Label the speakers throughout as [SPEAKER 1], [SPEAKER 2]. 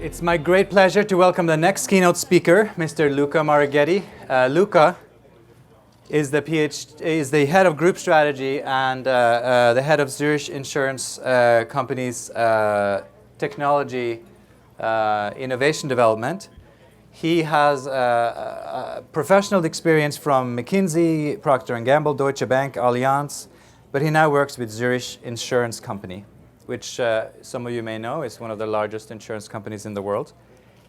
[SPEAKER 1] It's my great pleasure to welcome the next keynote speaker, Mr. Luca Marighetti. Luca is the head of group strategy and the head of Zurich Insurance Company's technology innovation development. He has professional experience from McKinsey, Procter & Gamble, Deutsche Bank, Allianz, but he now works with Zurich Insurance Company, which some of you may know is one of the largest insurance companies in the world.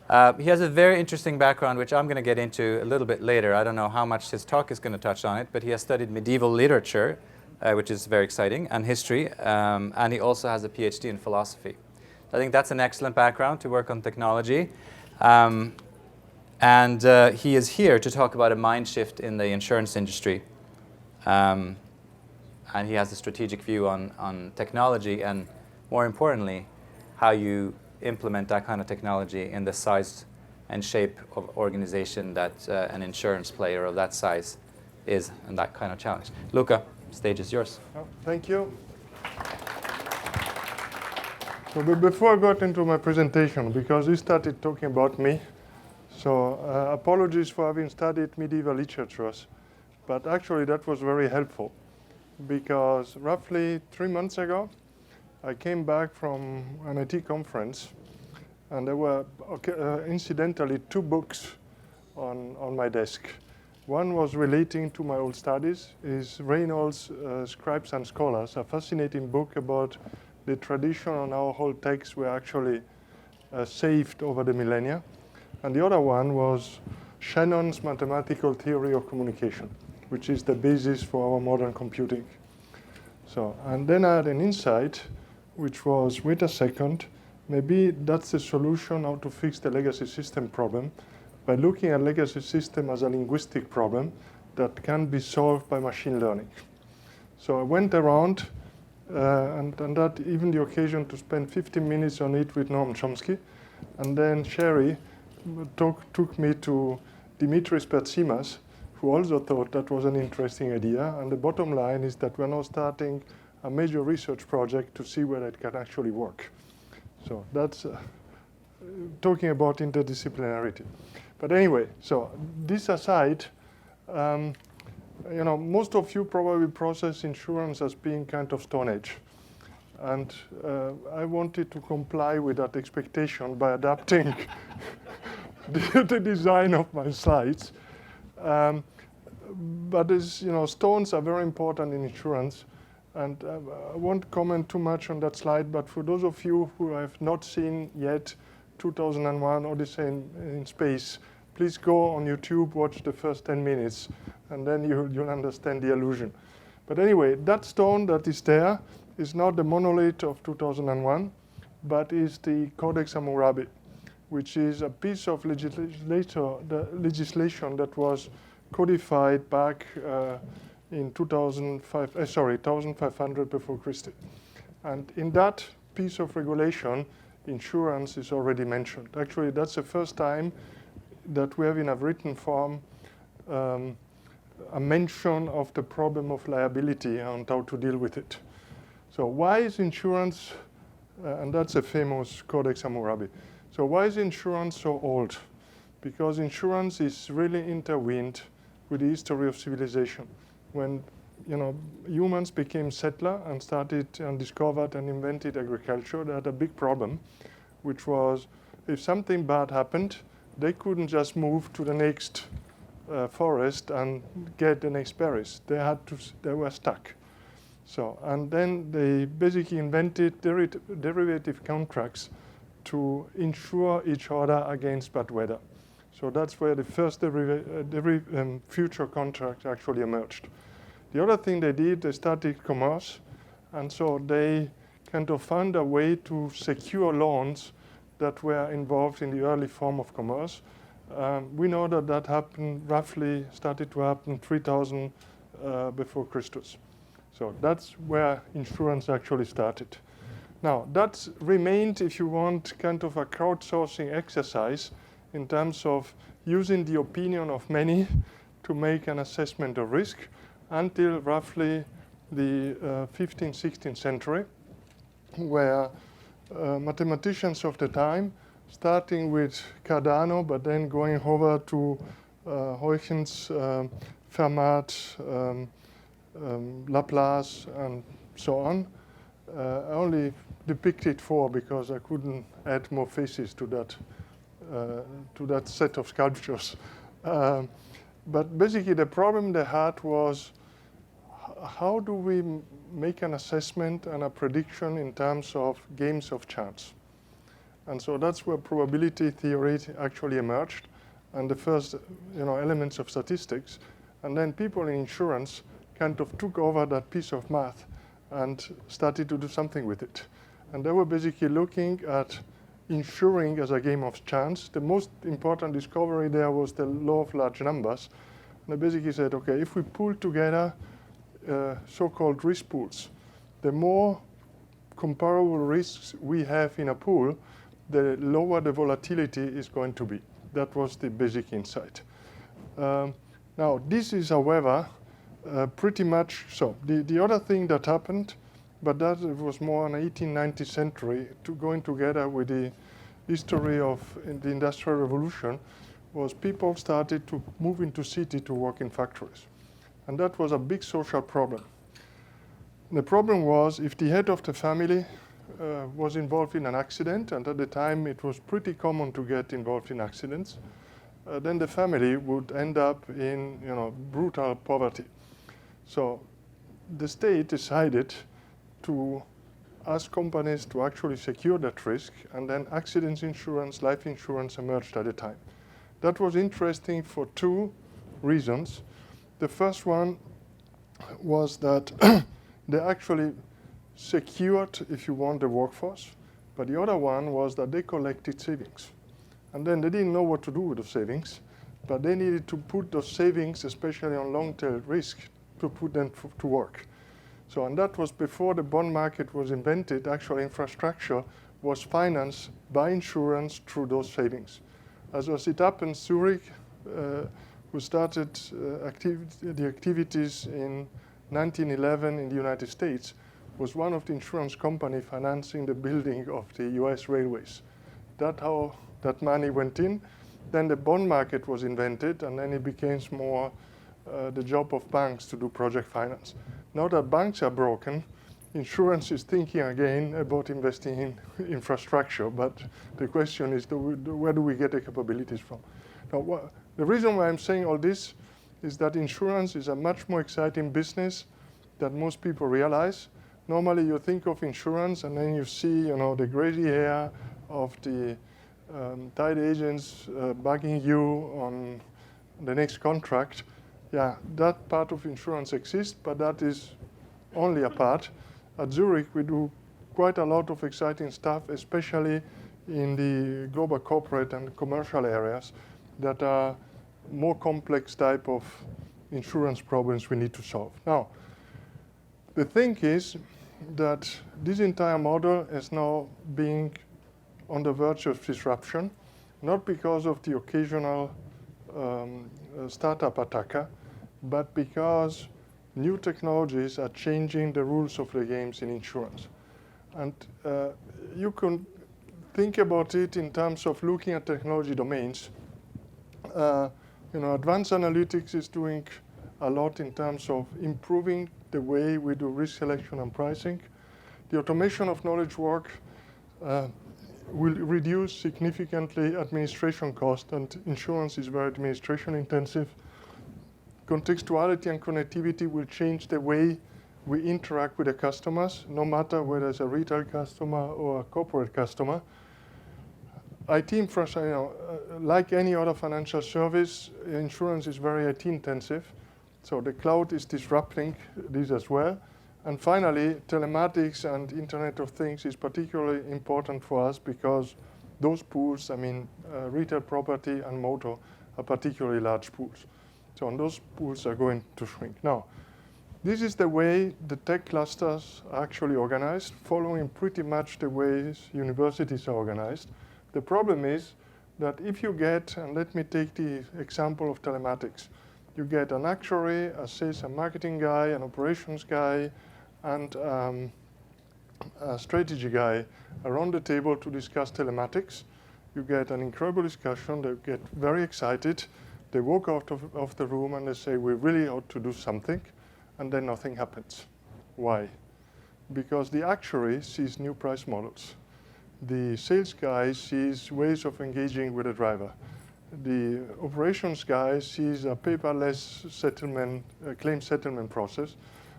[SPEAKER 1] He has a very interesting background, which I'm going to get into a little bit later. I don't know how much his talk is going to touch on it, but he has studied medieval literature, which is very exciting, and history, and he also has a PhD in philosophy. I think that's an excellent background to work on technology. And he is here to talk about a mind shift in the insurance industry. And he has a strategic view on technology and, more importantly, how you implement that kind of technology in the size and shape of organization that an insurance player of that size is, and that kind of challenge. Luca, stage is yours.
[SPEAKER 2] Oh, thank you. So before I got into my presentation, because you started talking about me, so apologies for having studied medieval literatures, but actually that was very helpful, because roughly 3 months ago, I came back from an IT conference, and there were incidentally 2 books on my desk. One was relating to my old studies, is Reynolds' Scribes and Scholars, a fascinating book about the tradition on how whole texts were actually saved over the millennia. And the other one was Shannon's Mathematical Theory of Communication, which is the basis for our modern computing. So, and then I had an insight, which was, wait a second, maybe that's the solution how to fix the legacy system problem by looking at legacy system as a linguistic problem that can be solved by machine learning. So I went around and had even the occasion to spend 15 minutes on it with Noam Chomsky. And then Sherry took me to Dimitris Pertsimas, who also thought that was an interesting idea. And the bottom line is that we're now starting a major research project to see whether it can actually work. So that's talking about interdisciplinarity. But anyway, so this aside, most of you probably process insurance as being kind of Stone Age. And I wanted to comply with that expectation by adapting the design of my slides. But as stones are very important in insurance. And I won't comment too much on that slide, but for those of you who have not seen yet 2001 Odyssey in Space, please go on YouTube, watch the first 10 minutes, and then you'll understand the illusion. But anyway, that stone that is there is not the monolith of 2001, but is the Codex Hammurabi, which is a piece of legislation that was codified back in 1500 before Christ. And in that piece of regulation, insurance is already mentioned. Actually, that's the first time that we have in a written form a mention of the problem of liability and how to deal with it. So why is insurance, and that's a famous Codex Hammurabi. So why is insurance so old? Because insurance is really intertwined with the history of civilization. When humans became settler and started and discovered and invented agriculture, they had a big problem, which was if something bad happened, they couldn't just move to the next forest and get the next berries. They were stuck. So, and then they basically invented derivative contracts to insure each other against bad weather. So that's where the first future contract actually emerged. The other thing they did, they started commerce, and so they kind of found a way to secure loans that were involved in the early form of commerce. We know that started to happen 3000 before Christus. So that's where insurance actually started. Now, that's remained, if you want, kind of a crowdsourcing exercise in terms of using the opinion of many to make an assessment of risk until roughly the 15th, 16th century, where mathematicians of the time starting with Cardano, but then going over to Huygens, Fermat, Laplace, and so on. I only depicted 4 because I couldn't add more faces to that set of sculptures. But basically the problem they had was, how do we make an assessment and a prediction in terms of games of chance? And so that's where probability theory actually emerged, and the first elements of statistics. And then people in insurance kind of took over that piece of math and started to do something with it. And they were basically looking at insuring as a game of chance. The most important discovery there was the law of large numbers. And they basically said, okay, if we pull together so-called risk pools, the more comparable risks we have in a pool, the lower the volatility is going to be. That was the basic insight. Now, this is, however, pretty much so. The other thing that happened, but that was more in the 1890th century, going together with the history of the Industrial Revolution, was people started to move into city to work in factories. And that was a big social problem. The problem was, if the head of the family was involved in an accident, and at the time it was pretty common to get involved in accidents, then the family would end up in brutal poverty. So the state decided to ask companies to actually secure that risk, and then accident insurance, life insurance emerged at the time. That was interesting for 2 reasons. The first one was that they actually secured, if you want, the workforce, but the other one was that they collected savings. And then they didn't know what to do with the savings, but they needed to put those savings, especially on long-tail risk, to put them to work. So, and that was before the bond market was invented. Actual infrastructure was financed by insurance through those savings. As it happens, Zurich, who started the activities in 1911 in the United States, was one of the insurance companies financing the building of the US railways. That's how that money went in. Then the bond market was invented, and then it became more the job of banks to do project finance. Now that banks are broken, insurance is thinking again about investing in infrastructure, but the question is, where do we get the capabilities from? Now, the reason why I'm saying all this is that insurance is a much more exciting business than most people realize. Normally, you think of insurance, and then you see, the crazy hair of the tied agents bugging you on the next contract. Yeah, that part of insurance exists, but that is only a part. At Zurich, we do quite a lot of exciting stuff, especially in the global corporate and commercial areas that are more complex type of insurance problems we need to solve. Now, the thing is that this entire model is now being on the verge of disruption, not because of the occasional startup attacker, but because new technologies are changing the rules of the games in insurance. And you can think about it in terms of looking at technology domains. Advanced analytics is doing a lot in terms of improving the way we do risk selection and pricing. The automation of knowledge work will reduce significantly administration cost, and insurance is very administration intensive. Contextuality and connectivity will change the way we interact with the customers, no matter whether it's a retail customer or a corporate customer. IT infrastructure, like any other financial service, insurance is very IT intensive. So the cloud is disrupting this as well. And finally, telematics and Internet of Things is particularly important for us because those pools, retail property and motor, are particularly large pools. So and those pools are going to shrink. Now, this is the way the tech clusters are actually organized, following pretty much the ways universities are organized. The problem is that if you get, and let me take the example of telematics, you get an actuary, a sales and marketing guy, an operations guy, and a strategy guy around the table to discuss telematics. you get an incredible discussion, they get very excited, they walk out of the room and they say, we really ought to do something, and then nothing happens. Why? Because the actuary sees new price models. The sales guy sees ways of engaging with the driver. The operations guy sees a paperless settlement, claim settlement process.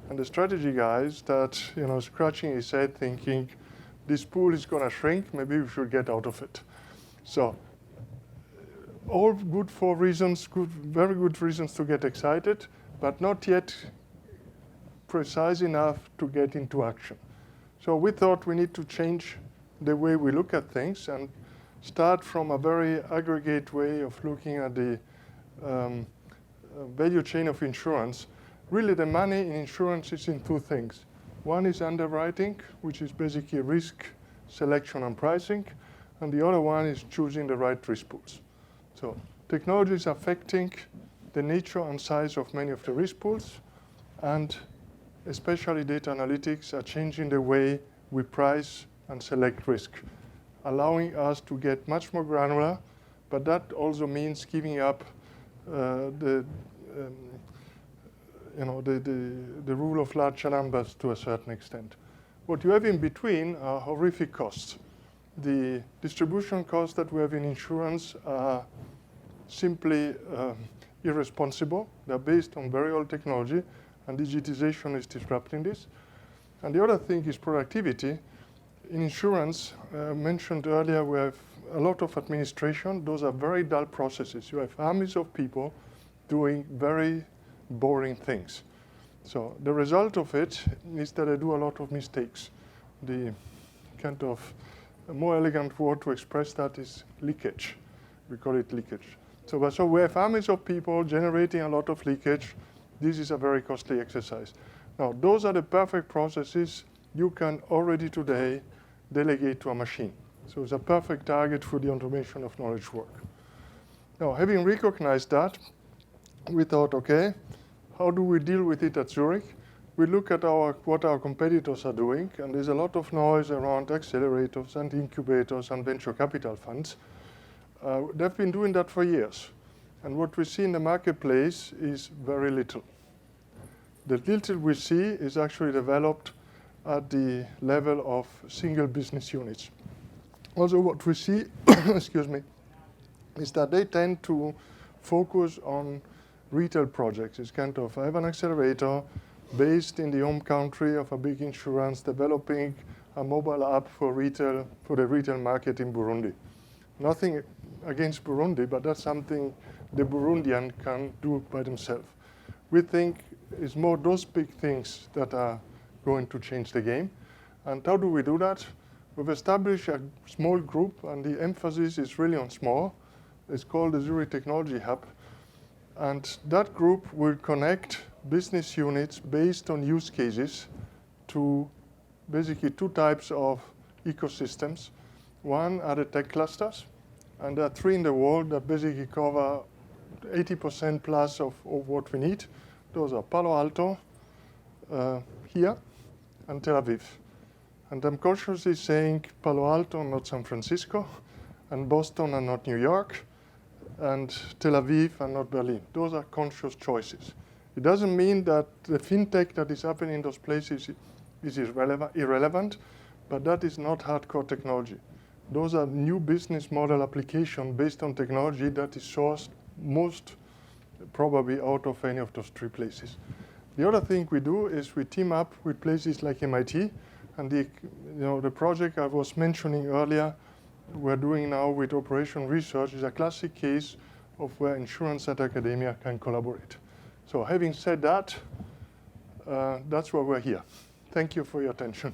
[SPEAKER 2] And the strategy guy starts, scratching his head thinking, this pool is going to shrink, maybe we should get out of it. So all good for reasons, very good reasons to get excited, but not yet precise enough to get into action. So we thought we need to change the way we look at things and start from a very aggregate way of looking at the value chain of insurance. Really, the money in insurance is in two things. One is underwriting, which is basically risk selection and pricing, and the other one is choosing the right risk pools. So technology is affecting the nature and size of many of the risk pools, and especially data analytics are changing the way we price and select risk, allowing us to get much more granular, but that also means giving up the rule of large numbers to a certain extent. What you have in between are horrific costs. The distribution costs that we have in insurance are simply irresponsible. They're based on very old technology, and digitization is disrupting this. And the other thing is productivity. In insurance, mentioned earlier, we have a lot of administration. Those are very dull processes. You have armies of people doing very boring things. So the result of it is that I do a lot of mistakes. The kind of more elegant word to express that is leakage. We call it leakage. So we have armies of people generating a lot of leakage. This is a very costly exercise. Now, those are the perfect processes you can already today delegate to a machine. So it's a perfect target for the automation of knowledge work. Now, having recognized that, we thought, okay, how do we deal with it at Zurich? We look at what our competitors are doing, and there's a lot of noise around accelerators and incubators and venture capital funds. They've been doing that for years. And what we see in the marketplace is very little. The little we see is actually developed at the level of single business units. Also, what we see, excuse me, is that they tend to focus on retail projects. It's kind of, I have an accelerator based in the home country of a big insurance developing a mobile app for retail, for the retail market in Burundi. Nothing against Burundi, but that's something the Burundian can do by themselves. We think it's more those big things that are going to change the game. And how do we do that? We've established a small group, and the emphasis is really on small. It's called the Zurich Technology Hub. And that group will connect business units based on use cases to basically two types of ecosystems. One are the tech clusters, and there are three in the world that basically cover 80% plus of what we need. Those are Palo Alto, here, and Tel Aviv. And I'm consciously saying Palo Alto, not San Francisco, and Boston and not New York, and Tel Aviv and not Berlin. Those are conscious choices. It doesn't mean that the fintech that is happening in those places is irrelevant, but that is not hardcore technology. Those are new business model application based on technology that is sourced most probably out of any of those three places. The other thing we do is we team up with places like MIT, and the project I was mentioning earlier we're doing now with operation research is a classic case of where insurance and academia can collaborate. So having said that, that's why we're here. Thank you for your attention.